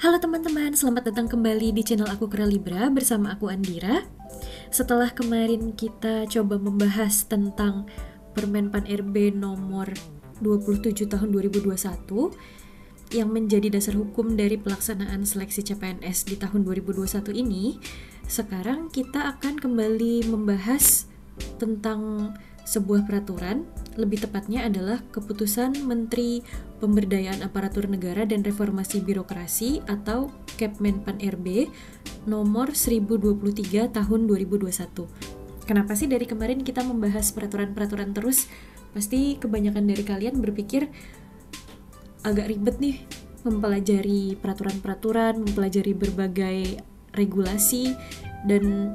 Halo teman-teman, selamat datang kembali di channel aku Kera Libra bersama aku Andira. Setelah kemarin kita coba membahas tentang Permen Pan RB nomor 27 tahun 2021 yang menjadi dasar hukum dari pelaksanaan seleksi CPNS di tahun 2021 ini, sekarang kita akan kembali membahas tentang sebuah peraturan, lebih tepatnya adalah Keputusan Menteri Pemberdayaan Aparatur Negara dan Reformasi Birokrasi atau Kepmenpan RB nomor 1023 tahun 2021. Kenapa sih dari kemarin kita membahas peraturan-peraturan terus? Pasti kebanyakan dari kalian berpikir agak ribet nih mempelajari peraturan-peraturan, mempelajari berbagai regulasi, dan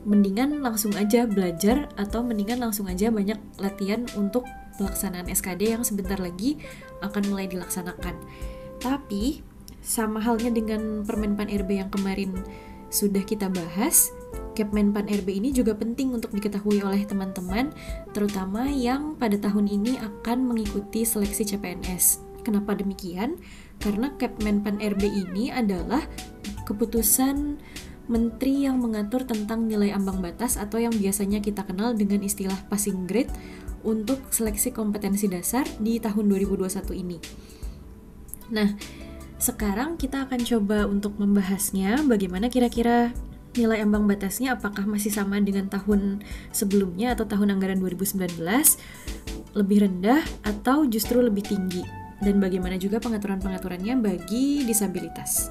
mendingan langsung aja belajar atau mendingan langsung aja banyak latihan untuk pelaksanaan SKD yang sebentar lagi akan mulai dilaksanakan. Tapi sama halnya dengan Permenpan RB yang kemarin sudah kita bahas, Kepmenpan RB ini juga penting untuk diketahui oleh teman-teman, terutama yang pada tahun ini akan mengikuti seleksi CPNS. Kenapa demikian? Karena Kepmenpan RB ini adalah keputusan Menteri yang mengatur tentang nilai ambang batas atau yang biasanya kita kenal dengan istilah passing grade untuk seleksi kompetensi dasar di tahun 2021 ini. Nah, sekarang kita akan coba untuk membahasnya bagaimana kira-kira nilai ambang batasnya, apakah masih sama dengan tahun sebelumnya atau tahun anggaran 2019, lebih rendah atau justru lebih tinggi, dan bagaimana juga pengaturan-pengaturannya bagi disabilitas.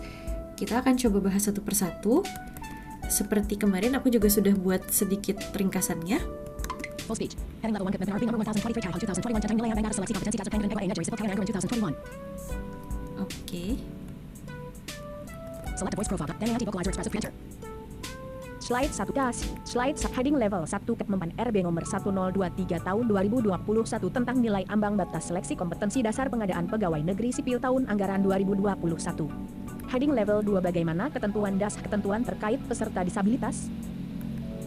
Kita akan coba bahas satu persatu. Seperti kemarin aku juga sudah buat sedikit ringkasannya. Full speech. Heading level 1 Kepmenpan RB number 1023 Tahun 2021 tentang nilai ambang batas seleksi kompetensi dasar pengen negara Civil Anggaran 2021. Oke. Select a voice profile. Then anti-vocalizer expressive printer. Slide 1 das. Slide heading level 1 Kepmenpan RB nomor 1023 tahun 2021 tentang nilai ambang batas seleksi kompetensi dasar pengadaan pegawai negeri sipil tahun anggaran 2021. Heading level 2 bagaimana ketentuan ketentuan terkait peserta disabilitas?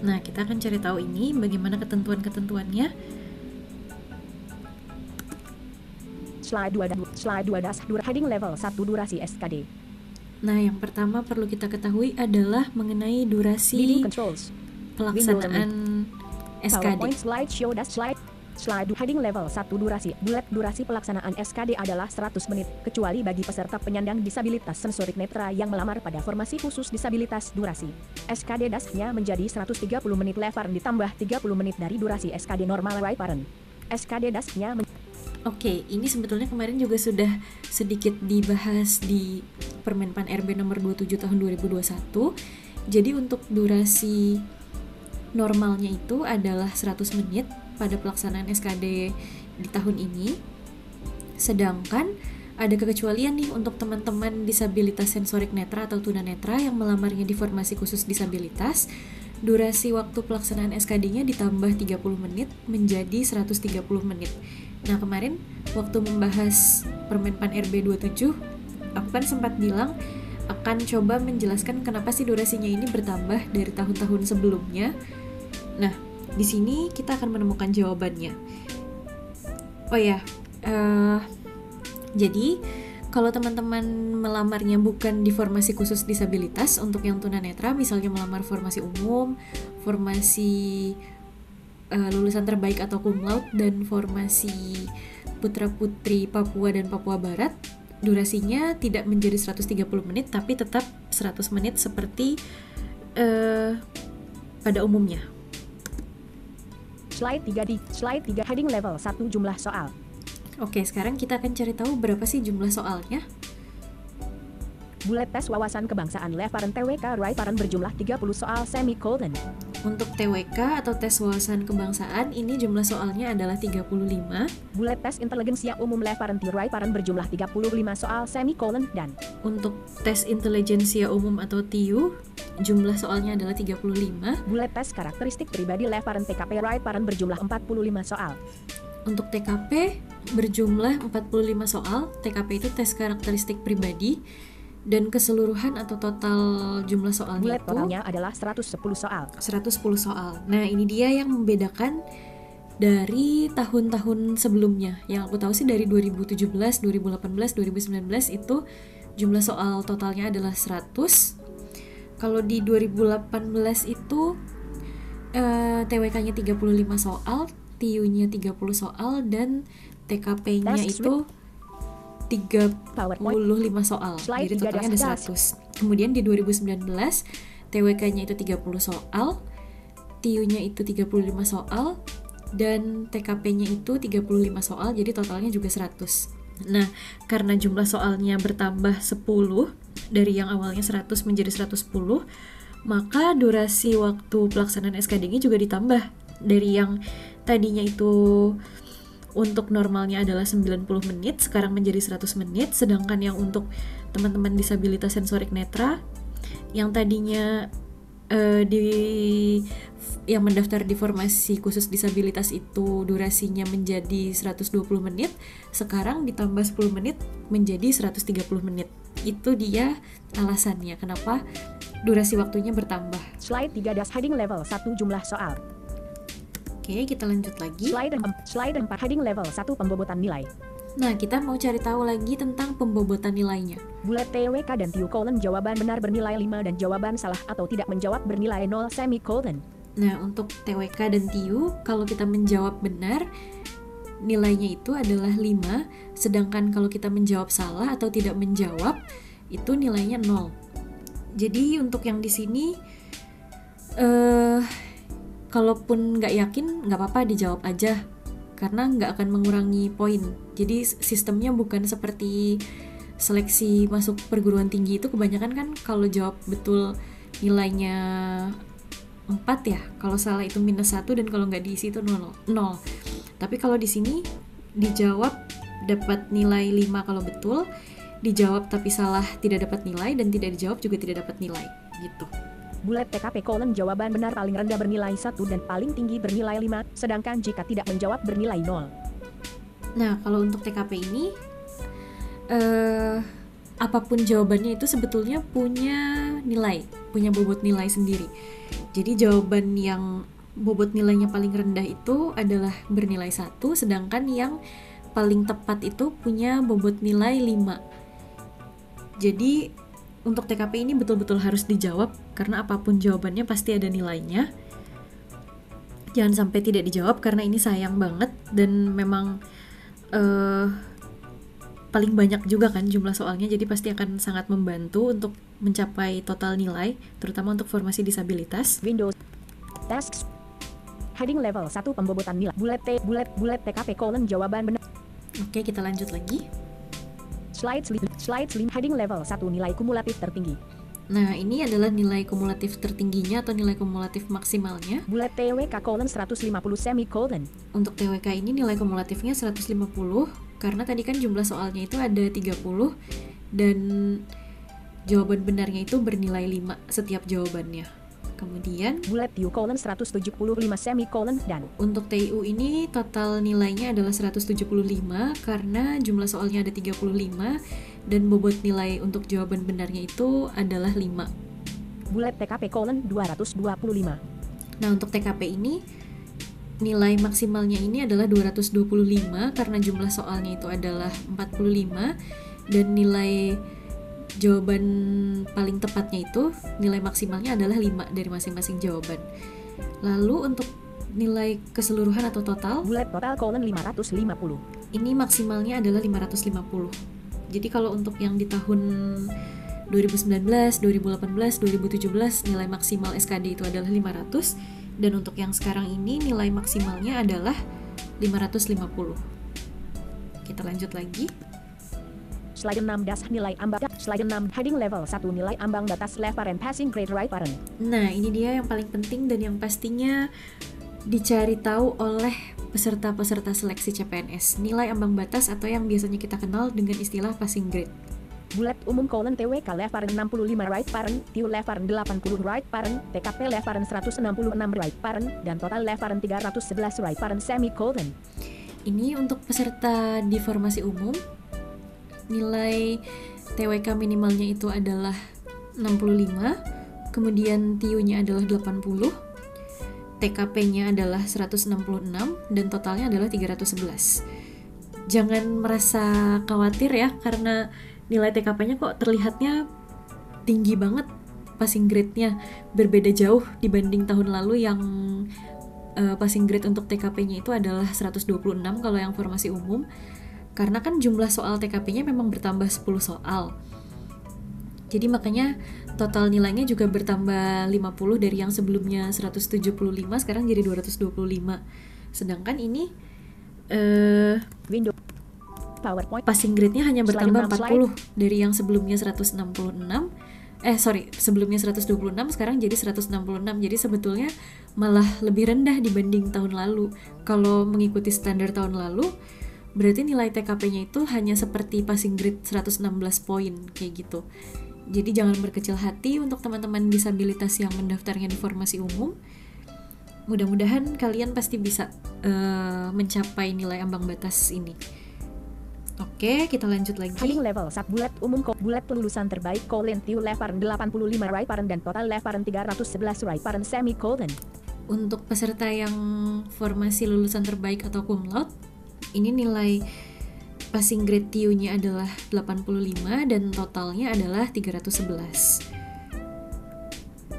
Nah, kita akan cari tahu ini bagaimana ketentuan-ketentuannya. Slide 2 das. Heading level 1 durasi SKD. Nah, yang pertama perlu kita ketahui adalah mengenai durasi pelaksanaan SKD. PowerPoint slide show das Slide heading level 1 durasi. Bulat durasi pelaksanaan SKD adalah 100 menit, kecuali bagi peserta penyandang disabilitas sensorik netra yang melamar pada formasi khusus disabilitas durasi. SKD dasnya menjadi 130 menit lebar ditambah 30 menit dari durasi SKD normal parent. SKD dasnya Oke, ini sebetulnya kemarin juga sudah sedikit dibahas di Permenpan RB nomor 27 tahun 2021. Jadi untuk durasi normalnya itu adalah 100 menit pada pelaksanaan SKD di tahun ini. Sedangkan ada kekecualian nih untuk teman-teman disabilitas sensorik netra atau tunanetra yang melamarnya di formasi khusus disabilitas. Durasi waktu pelaksanaan SKD-nya ditambah 30 menit menjadi 130 menit. Nah, kemarin waktu membahas Permenpan RB 27, aku kan sempat bilang akan coba menjelaskan kenapa sih durasinya ini bertambah dari tahun-tahun sebelumnya. Nah, di sini kita akan menemukan jawabannya. Oh ya, jadi kalau teman-teman melamarnya bukan di formasi khusus disabilitas untuk yang tunanetra, misalnya melamar formasi umum, formasi lulusan terbaik atau cum laude, dan formasi putra-putri Papua dan Papua Barat, durasinya tidak menjadi 130 menit, tapi tetap 100 menit seperti pada umumnya. Slide 3 heading level 1 jumlah soal. Oke, sekarang kita akan cari tahu berapa sih jumlah soalnya. Bulet tes wawasan kebangsaan lebaran TWK Raiparan berjumlah 30 soal semicolon. Untuk TWK atau tes wawasan kebangsaan ini jumlah soalnya adalah 35. Bulet tes inteligensia umum lebaran Raiparan berjumlah 35 soal semicolon. Dan untuk tes intelijensia umum atau TIU jumlah soalnya adalah 35. Bulet tes karakteristik pribadi lebaran TKP Raiparan berjumlah 45 soal. Untuk TKP berjumlah 45 soal. TKP itu tes karakteristik pribadi, dan keseluruhan atau total jumlah soalnya itu totalnya adalah 110 soal. 110 soal. Nah, ini dia yang membedakan dari tahun-tahun sebelumnya. Yang aku tahu sih dari 2017, 2018, 2019 itu jumlah soal totalnya adalah 100. Kalau di 2018 itu TWK-nya 35 soal, TIU-nya 30 soal, dan TKP-nya itu 35 soal. Jadi totalnya ada 100. Kemudian di 2019 TWK-nya itu 30 soal, TIU-nya itu 35 soal, dan TKP-nya itu 35 soal, jadi totalnya juga 100. Nah, karena jumlah soalnya bertambah 10, dari yang awalnya 100 menjadi 110, maka durasi waktu pelaksanaan SKDG juga ditambah. Dari yang tadinya itu untuk normalnya adalah 90 menit, sekarang menjadi 100 menit, sedangkan yang untuk teman-teman disabilitas sensorik netra, yang tadinya yang mendaftar di formasi khusus disabilitas itu durasinya menjadi 120 menit, sekarang ditambah 10 menit menjadi 130 menit. Itu dia alasannya kenapa durasi waktunya bertambah. Slide 3 heading level 1 jumlah soal. Oke, kita lanjut lagi. Slide 4 heading level 1 pembobotan nilai. Nah, kita mau cari tahu lagi tentang pembobotan nilainya. Bulat TWK dan TIU jawaban benar bernilai 5 dan jawaban salah atau tidak menjawab bernilai 0 semikolon. Nah, untuk TWK dan TIU, kalau kita menjawab benar, nilainya itu adalah 5, sedangkan kalau kita menjawab salah atau tidak menjawab, itu nilainya 0. Jadi untuk yang di sini, kalaupun nggak yakin, nggak apa-apa dijawab aja, karena nggak akan mengurangi poin. Jadi sistemnya bukan seperti seleksi masuk perguruan tinggi itu, kebanyakan kan kalau jawab betul nilainya 4 ya, kalau salah itu -1, dan kalau nggak diisi itu 0. Tapi kalau di sini dijawab dapat nilai 5 kalau betul, dijawab tapi salah tidak dapat nilai, dan tidak dijawab juga tidak dapat nilai, gitu. Bulat TKP jawaban benar paling rendah bernilai 1 dan paling tinggi bernilai 5, sedangkan jika tidak menjawab bernilai 0. Nah, kalau untuk TKP ini, apapun jawabannya itu sebetulnya punya nilai, punya bobot nilai sendiri. Jadi jawaban yang bobot nilainya paling rendah itu adalah bernilai 1, sedangkan yang paling tepat itu punya bobot nilai 5. Jadi untuk TKP ini betul-betul harus dijawab, karena apapun jawabannya pasti ada nilainya. Jangan sampai tidak dijawab, karena ini sayang banget, dan memang paling banyak juga kan jumlah soalnya, jadi pasti akan sangat membantu untuk mencapai total nilai, terutama untuk formasi disabilitas. Windows Tasks heading level 1 pembobotan nilai. Bulat TKP jawaban benar. Oke, kita lanjut lagi. Slide heading level 1 nilai kumulatif tertinggi. Nah, ini adalah nilai kumulatif tertingginya atau nilai kumulatif maksimalnya. Bulat TWK 150 semikolon. Untuk TWK ini nilai kumulatifnya 150, karena tadi kan jumlah soalnya itu ada 30, dan jawaban benarnya itu bernilai 5 setiap jawabannya. Kemudian bulat TIU 175 semikolon, dan untuk TIU ini total nilainya adalah 175 karena jumlah soalnya ada 35 dan bobot nilai untuk jawaban benarnya itu adalah 5. Bulat TKP 225. Nah, untuk TKP ini nilai maksimalnya ini adalah 225 karena jumlah soalnya itu adalah 45, dan nilai jawaban paling tepatnya itu nilai maksimalnya adalah 5 dari masing-masing jawaban. Lalu untuk nilai keseluruhan atau total, bulat total 550. Ini maksimalnya adalah 550. Jadi kalau untuk yang di tahun 2019, 2018, 2017 nilai maksimal SKD itu adalah 500, dan untuk yang sekarang ini nilai maksimalnya adalah 550. Kita lanjut lagi. Slide 6 nilai ambang. Slide 6 heading level 1 nilai ambang batas left parent passing grade right parent. Nah, ini dia yang paling penting dan yang pastinya dicari tahu oleh peserta-peserta seleksi CPNS. Nilai ambang batas atau yang biasanya kita kenal dengan istilah passing grade. Bulat umum TWK left parent 65 right parent, TIU left parent 80 right parent, TKP left parent 166 right parent, dan total left parent 311 right parent semikolon. Ini untuk peserta di formasi umum. Nilai TWK minimalnya itu adalah 65, kemudian TIU-nya adalah 80, TKP-nya adalah 166, dan totalnya adalah 311. Jangan merasa khawatir ya, karena nilai TKP-nya kok terlihatnya tinggi banget, passing grade-nya berbeda jauh dibanding tahun lalu yang passing grade untuk TKP-nya itu adalah 126 kalau yang formasi umum, karena kan jumlah soal TKP-nya memang bertambah 10 soal. Jadi makanya total nilainya juga bertambah 50 dari yang sebelumnya 175 sekarang jadi 225. Sedangkan ini Windows PowerPoint passing grade-nya hanya Slide bertambah 6, 40 dari yang sebelumnya sebelumnya 126 sekarang jadi 166. Jadi sebetulnya malah lebih rendah dibanding tahun lalu. Kalau mengikuti standar tahun lalu, berarti nilai TKP-nya itu hanya seperti passing grade 116 poin kayak gitu. Jadi jangan berkecil hati untuk teman-teman disabilitas yang mendaftarnya di formasi umum. Mudah-mudahan kalian pasti bisa mencapai nilai ambang batas ini. Oke, kita lanjut lagi. Heading level 1 bulat umum bulat pelulusan terbaik TIU level 85 right parent dan total level 311 right parent semicolon. Untuk peserta yang formasi lulusan terbaik atau cum laude, ini nilai passing grade TIU-nya adalah 85 dan totalnya adalah 311.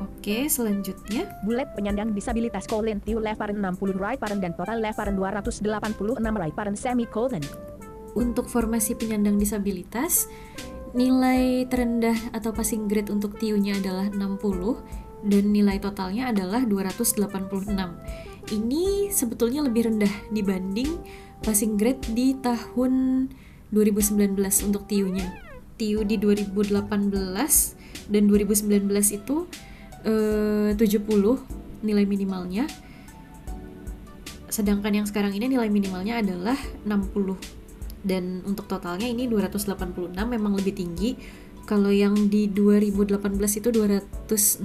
Oke, selanjutnya Bulat penyandang disabilitas TIU level 60 right parent dan total level 286 right parent semicolon. untuk formasi penyandang disabilitas, nilai terendah atau passing grade untuk TIU-nya adalah 60 dan nilai totalnya adalah 286. Ini sebetulnya lebih rendah dibanding passing grade di tahun 2019 untuk TIU-nya. TIU di 2018 dan 2019 itu 70 nilai minimalnya. Sedangkan yang sekarang ini nilai minimalnya adalah 60. Dan untuk totalnya ini 286, memang lebih tinggi. Kalau yang di 2018 itu 260.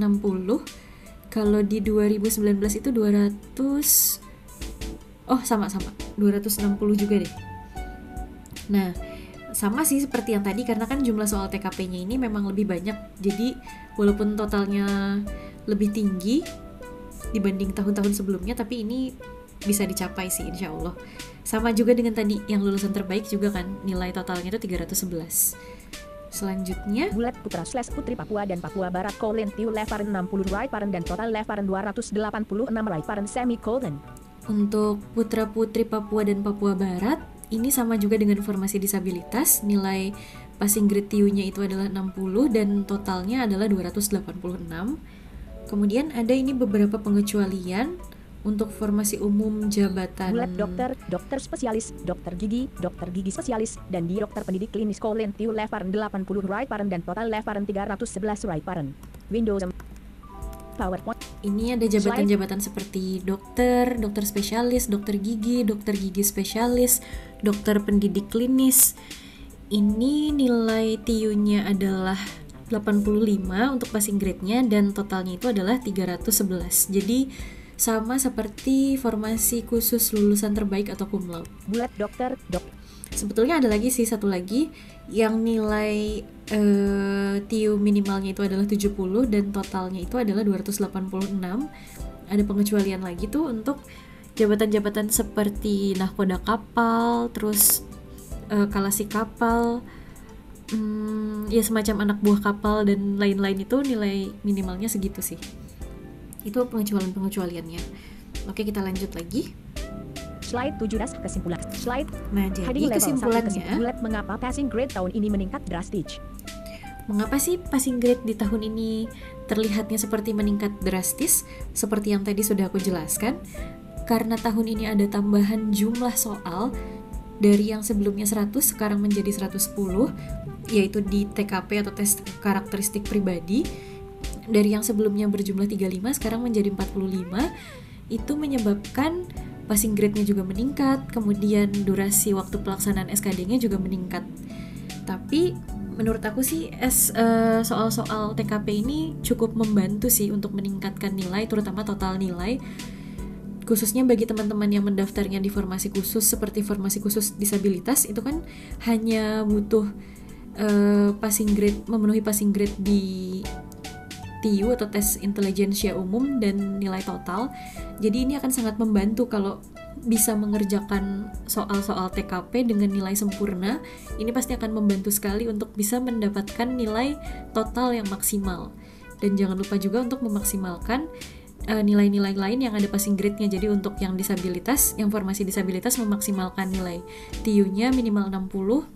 Kalau di 2019 itu 260 juga deh. Nah, sama sih seperti yang tadi, karena kan jumlah soal TKP-nya ini memang lebih banyak. Jadi walaupun totalnya lebih tinggi dibanding tahun-tahun sebelumnya, tapi ini bisa dicapai sih insya Allah. Sama juga dengan tadi yang lulusan terbaik juga kan, nilai totalnya itu 311. Selanjutnya Bulat putra / putri Papua dan Papua Barat TIU level 60 right parent dan total level 286 right parent semicolon. untuk putra putri Papua dan Papua Barat, ini sama juga dengan formasi disabilitas, nilai passing grade TIU-nya itu adalah 60 dan totalnya adalah 286. Kemudian ada ini beberapa pengecualian. Untuk formasi umum jabatan Bulat dokter spesialis, dokter gigi spesialis, dan di dokter pendidik klinis TIU level 80 right parent dan total level 311 right parent. Windows PowerPoint. Ini ada jabatan-jabatan seperti dokter spesialis, dokter gigi spesialis, dokter pendidik klinis. Ini nilai TIU-nya adalah 85 untuk passing grade-nya dan totalnya itu adalah 311. Jadi sama seperti formasi khusus lulusan terbaik atau cum laude. Bulat Sebetulnya ada lagi sih satu lagi yang nilai TIU minimalnya itu adalah 70 dan totalnya itu adalah 286. Ada pengecualian lagi tuh untuk jabatan-jabatan seperti nahkoda kapal, terus kalasi kapal, ya semacam anak buah kapal dan lain-lain, itu nilai minimalnya segitu sih. Itu pengecualiannya. Oke, kita lanjut lagi. Slide 7 kesimpulan. Slide. Nah, jadi Heading level 1 kesimpulannya, bulat mengapa passing grade tahun ini meningkat drastis. mengapa sih passing grade di tahun ini terlihatnya seperti meningkat drastis? Seperti yang tadi sudah aku jelaskan, karena tahun ini ada tambahan jumlah soal dari yang sebelumnya 100 sekarang menjadi 110, yaitu di TKP atau tes karakteristik pribadi. Dari yang sebelumnya berjumlah 35 sekarang menjadi 45. Itu menyebabkan passing grade-nya juga meningkat, kemudian durasi waktu pelaksanaan SKD-nya juga meningkat. Tapi menurut aku sih soal-soal TKP ini cukup membantu sih untuk meningkatkan nilai, terutama total nilai, khususnya bagi teman-teman yang mendaftarnya di formasi khusus seperti formasi khusus disabilitas. Itu kan hanya butuh passing grade, memenuhi passing grade di TIU atau tes intelijensia umum dan nilai total. Jadi ini akan sangat membantu kalau bisa mengerjakan soal-soal TKP dengan nilai sempurna, ini pasti akan membantu sekali untuk bisa mendapatkan nilai total yang maksimal. Dan jangan lupa juga untuk memaksimalkan nilai-nilai lain yang ada passing grade-nya. Jadi untuk yang disabilitas, yang formasi disabilitas memaksimalkan nilai TIU-nya minimal 60,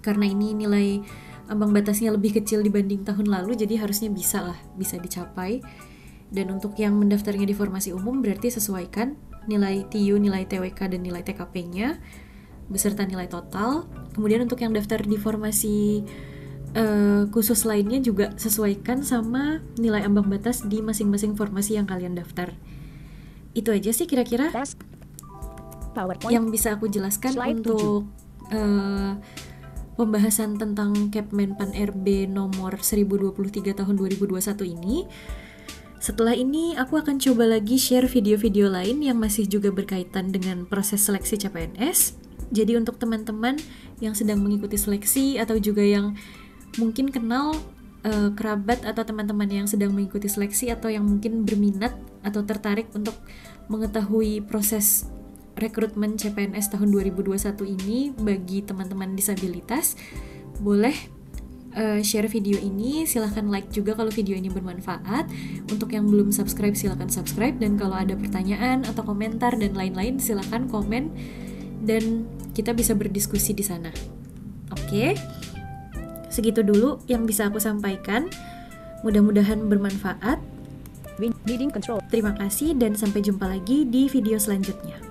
karena ini nilai ambang batasnya lebih kecil dibanding tahun lalu, jadi harusnya bisa dicapai. Dan untuk yang mendaftarnya di formasi umum berarti sesuaikan nilai TIU, nilai TWK, dan nilai TKP-nya beserta nilai total. Kemudian untuk yang daftar di formasi khusus lainnya juga sesuaikan sama nilai ambang batas di masing-masing formasi yang kalian daftar. Itu aja sih kira-kira yang bisa aku jelaskan untuk pembahasan tentang Kepmenpan RB nomor 1023 tahun 2021 ini. Setelah ini aku akan coba lagi share video-video lain yang masih juga berkaitan dengan proses seleksi CPNS. Jadi untuk teman-teman yang sedang mengikuti seleksi atau juga yang mungkin kenal kerabat atau teman-teman yang sedang mengikuti seleksi atau yang mungkin berminat atau tertarik untuk mengetahui proses rekrutmen CPNS tahun 2021 ini bagi teman-teman disabilitas, boleh share video ini. Silahkan like juga kalau video ini bermanfaat. Untuk yang belum subscribe, silahkan subscribe. Dan kalau ada pertanyaan atau komentar dan lain-lain, silahkan komen dan kita bisa berdiskusi di sana. Oke, segitu dulu yang bisa aku sampaikan. Mudah-mudahan bermanfaat. Reading control. Terima kasih dan sampai jumpa lagi di video selanjutnya.